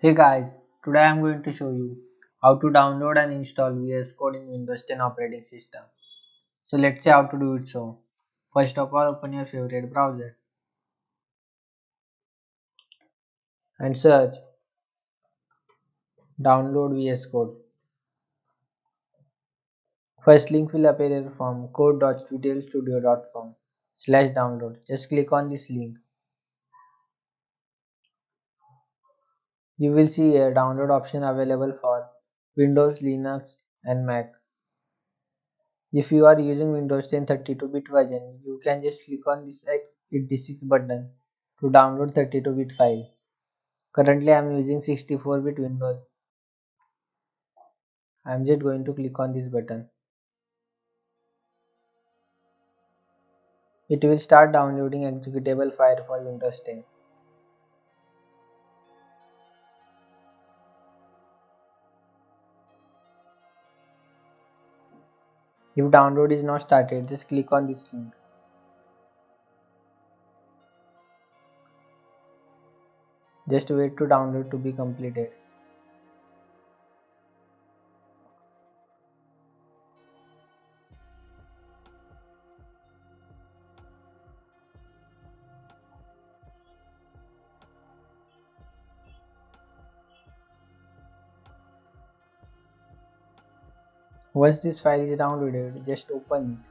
Hey guys, today I am going to show you how to download and install VS Code in Windows 10 operating system. So let's see how to do it. First of all, open your favorite browser and search download VS Code. First link will appear from code.visualstudio.com/download. Just click on this link. You will see a download option available for Windows, Linux and Mac. If you are using Windows 10 32-bit version, you can just click on this x86 button to download 32-bit file. Currently I am using 64-bit Windows. I am just going to click on this button. It will start downloading executable file for Windows 10. If download is not started, just click on this link. Just wait to download to be completed. Once this file is downloaded, just open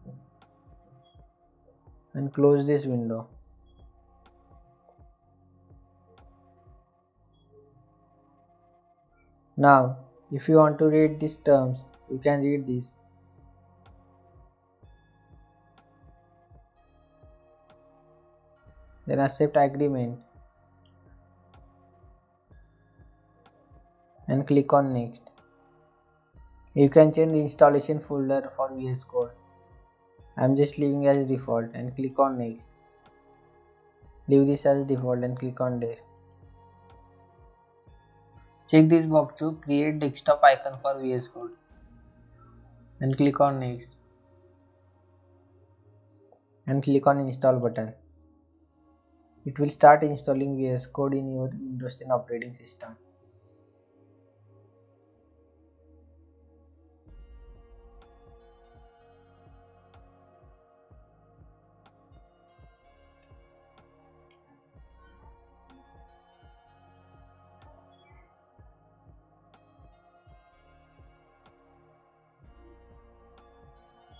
it and close this window. Now, if you want to read these terms, you can read this. Then accept agreement and click on next. You can change the installation folder for VS Code. I am just leaving as default and click on next. Leave this as default and click on next. Check this box to create desktop icon for VS Code and click on next and click on install button. It will start installing VS Code in your Windows 10 operating system.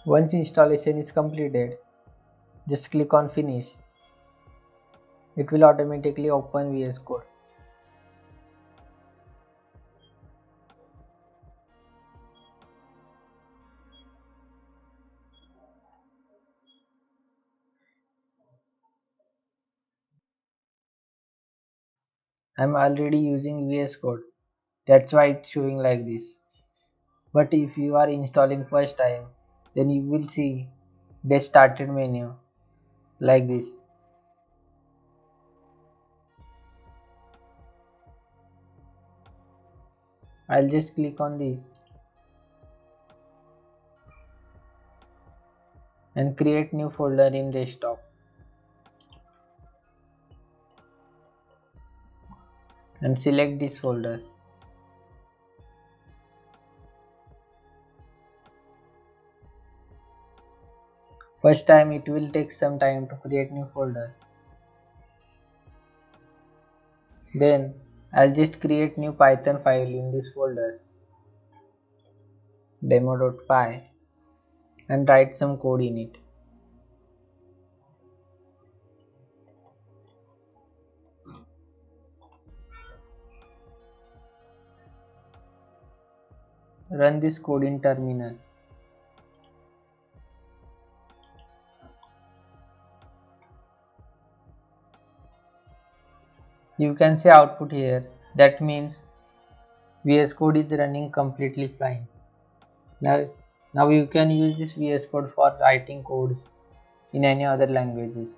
Once installation is completed, just click on finish. It will automatically open VS Code. I am already using VS Code. That's why it's showing like this. But if you are installing first time, then you will see the started menu like this. I'll just click on this and create new folder in desktop and select this folder. First time it will take some time to create new folder. Then I'll just create new Python file in this folder demo.py and write some code in it. Run this code in terminal. You can see output here. That means VS Code is running completely fine. Now you can use this VS Code for writing codes in any other languages.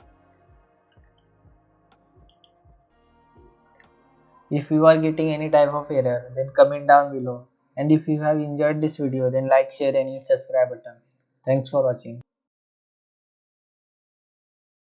If you are getting any type of error, then comment down below. And if you have enjoyed this video, then like, share and hit subscribe button. Thanks for watching.